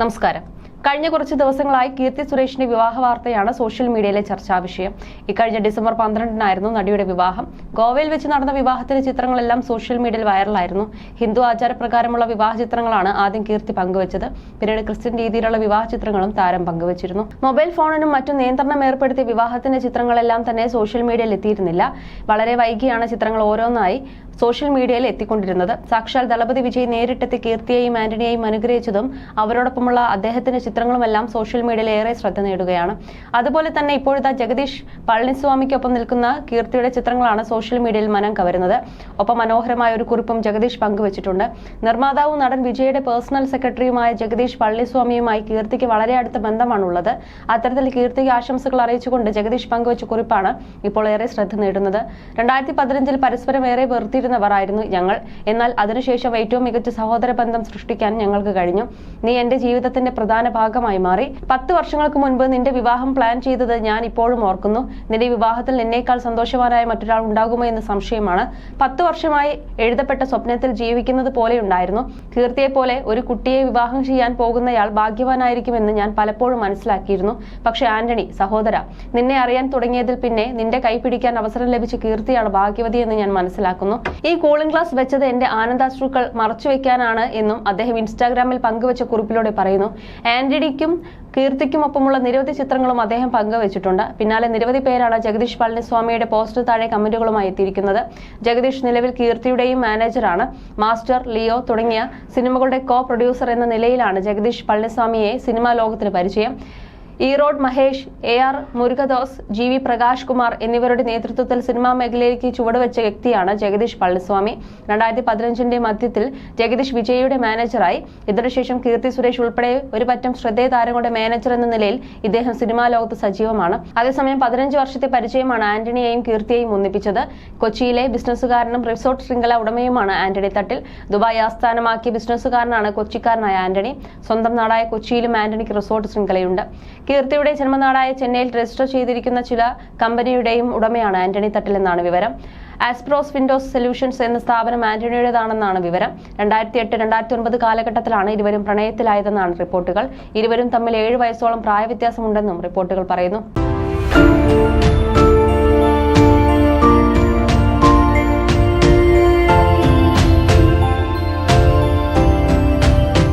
നമസ്കാരം. കഴിഞ്ഞ കുറച്ച് ദിവസങ്ങളായി കീർത്തി സുരേഷിന്റെ വിവാഹ വാർത്തയാണ് സോഷ്യൽ മീഡിയയിലെ ചർച്ചാ വിഷയം. ഇക്കഴിഞ്ഞ ഡിസംബർ 12-നായിരുന്നു നടിയുടെ വിവാഹം. ഗോവയിൽ വെച്ച് നടന്ന വിവാഹത്തിന്റെ ചിത്രങ്ങളെല്ലാം സോഷ്യൽ മീഡിയയിൽ വൈറലായിരുന്നു. ഹിന്ദു ആചാരപ്രകാരമുള്ള വിവാഹ ചിത്രങ്ങളാണ് ആദ്യം കീർത്തി പങ്കുവച്ചത്. പിന്നീട് ക്രിസ്ത്യൻ രീതിയിലുള്ള വിവാഹ ചിത്രങ്ങളും താരം പങ്കുവച്ചിരുന്നു. മൊബൈൽ ഫോണിനും മറ്റും നിയന്ത്രണം ഏർപ്പെടുത്തിയ വിവാഹത്തിന്റെ ചിത്രങ്ങളെല്ലാം തന്നെ സോഷ്യൽ മീഡിയയിൽ എത്തിയിരുന്നില്ല. വളരെ വൈകിയാണ് ചിത്രങ്ങൾ ഓരോന്നായി സോഷ്യൽ മീഡിയയിൽ എത്തിക്കൊണ്ടിരുന്നത്. സാക്ഷാൽ ദളപതി വിജയ് നേരിട്ടെത്തി കീർത്തിയെയും ആന്റണിയെയും അനുഗ്രഹിച്ചതും അവരോടൊപ്പമുള്ള അദ്ദേഹത്തിന്റെ ചിത്രങ്ങളുമെല്ലാം സോഷ്യൽ മീഡിയയിൽ ഏറെ ശ്രദ്ധ നേടുകയാണ്. അതുപോലെ തന്നെ ഇപ്പോഴത്തെ ജഗദീഷ് പളനിസ്വാമിക്കൊപ്പം നിൽക്കുന്ന കീർത്തിയുടെ ചിത്രങ്ങളാണ് സോഷ്യൽ മീഡിയയിൽ മനം കവരുന്നത്. ഒപ്പം മനോഹരമായ ഒരു കുറിപ്പും ജഗദീഷ് പങ്കുവച്ചിട്ടുണ്ട്. നിർമ്മാതാവും നടൻ വിജയുടെ പേഴ്സണൽ സെക്രട്ടറിയുമായ ജഗദീഷ് പളനിസ്വാമിയുമായി കീർത്തിക്ക് വളരെ അടുത്ത ബന്ധമാണുള്ളത്. അത്തരത്തിൽ കീർത്തിക്ക് ആശംസകൾ അറിയിച്ചുകൊണ്ട് ജഗദീഷ് പങ്കുവച്ച കുറിപ്പാണ് ഇപ്പോൾ ഏറെ ശ്രദ്ധ നേടുന്നത്. 2015 പരസ്പരം ഏറെ വെറുത്തിരുന്നവരായിരുന്നു ഞങ്ങൾ. എന്നാൽ അതിനുശേഷം ഏറ്റവും മികച്ച സഹോദര ബന്ധം സൃഷ്ടിക്കാൻ ഞങ്ങൾക്ക് കഴിഞ്ഞു. നീ എന്റെ ജീവിതത്തിന്റെ പ്രധാന ഭാഗമായി മാറി. 10 വർഷങ്ങൾക്ക് മുൻപ് നിന്റെ വിവാഹം പ്ലാൻ ചെയ്തത് ഞാൻ ഇപ്പോഴും ഓർക്കുന്നു. നിന്റെ വിവാഹത്തിൽ നിന്നേക്കാൾ സന്തോഷവാനായ മറ്റൊരാൾ ഉണ്ടാകുമോ എന്ന് സംശയമാണ്. 10 വർഷമായി എഴുതപ്പെട്ട സ്വപ്നത്തിൽ ജീവിക്കുന്നത് പോലെ ഉണ്ടായിരുന്നു. കീർത്തിയെ പോലെ ഒരു കുട്ടിയെ വിവാഹം ചെയ്യാൻ പോകുന്നയാൾ ഭാഗ്യവാനായിരിക്കുമെന്ന് ഞാൻ പലപ്പോഴും മനസ്സിലാക്കിയിരുന്നു. പക്ഷെ ആന്റണി, സഹോദര, നിന്നെ അറിയാൻ തുടങ്ങിയതിൽ പിന്നെ നിന്റെ കൈ പിടിക്കാൻ അവസരം ലഭിച്ച കീർത്തിയാണ് ഭാഗ്യവതി എന്ന് ഞാൻ മനസ്സിലാക്കുന്നു. ഈ കൂളിംഗ് ഗ്ലാസ് വെച്ചത് എന്റെ ആനന്ദാശ്രുക്കൾ മറച്ചുവെക്കാനാണ് എന്നും അദ്ദേഹം ഇൻസ്റ്റാഗ്രാമിൽ പങ്കുവച്ച കുറിപ്പിലൂടെ പറയുന്നു. ആന്റണിക്കും കീർത്തിക്കുമൊപ്പമുള്ള നിരവധി ചിത്രങ്ങളും അദ്ദേഹം പങ്കുവച്ചിട്ടുണ്ട്. പിന്നാലെ നിരവധി പേരാണ് ജഗദീഷ് പളനിസ്വാമിയുടെ പോസ്റ്റ് താഴെ കമന്റുകളുമായി എത്തിയിരിക്കുന്നത്. ജഗദീഷ് നിലവിൽ കീർത്തിയുടെയും മാനേജറാണ്. മാസ്റ്റർ, ലിയോ തുടങ്ങിയ സിനിമകളുടെ കോ പ്രൊഡ്യൂസർ എന്ന നിലയിലാണ് ജഗദീഷ് പളനിസ്വാമിയെ സിനിമാ ലോകത്തിന് പരിചയം. ഈറോഡ് മഹേഷ്, AR മുരുകദോസ്, GV പ്രകാശ് കുമാർ എന്നിവരുടെ നേതൃത്വത്തിൽ സിനിമാ മേഖലയിലേക്ക് ചുവടുവെച്ച വ്യക്തിയാണ് ജഗദീഷ് പളനിസ്വാമി. 2015 മധ്യത്തിൽ ജഗദീഷ് വിജയുടെ മാനേജറായി. ഇതിനുശേഷം കീർത്തി സുരേഷ് ഉൾപ്പെടെ ഒരു പറ്റം ശ്രദ്ധേയ താരങ്ങളുടെ മാനേജർ എന്ന നിലയിൽ ഇദ്ദേഹം സിനിമാ ലോകത്ത് സജീവമാണ്. അതേസമയം 15 വർഷത്തെ പരിചയമാണ് ആന്റണിയെയും കീർത്തിയെയും ഒന്നിപ്പിച്ചത്. കൊച്ചിയിലെ ബിസിനസ്സുകാരനും റിസോർട്ട് ശൃംഖല ഉടമയുമാണ് ആന്റണി തട്ടിൽ. ദുബായ് ആസ്ഥാനമാക്കിയ ബിസിനസ്സുകാരനാണ് കൊച്ചിക്കാരനായ ആന്റണി. സ്വന്തം നാടായ കൊച്ചിയിലും ആന്റണിക്ക് റിസോർട്ട് ശൃംഖലയുണ്ട്. കീർത്തിയുടെ ജന്മനാടായ ചെന്നൈയിൽ രജിസ്റ്റർ ചെയ്തിരിക്കുന്ന ചില കമ്പനിയുടെയും ഉടമയാണ് ആന്റണി തട്ടിൽ എന്നാണ് വിവരം. ആസ്പ്രോസ് വിൻഡോസ് സൊല്യൂഷൻസ് എന്ന സ്ഥാപനം ആന്റണിയുടേതാണെന്നാണ് വിവരം. 2008-2009 കാലഘട്ടത്തിലാണ് ഇരുവരും പ്രണയത്തിലായതെന്നാണ് റിപ്പോർട്ടുകൾ. ഇരുവരും തമ്മിൽ 7 വയസ്സോളം പ്രായവ്യത്യാസമുണ്ടെന്നും റിപ്പോർട്ടുകൾ പറയുന്നു.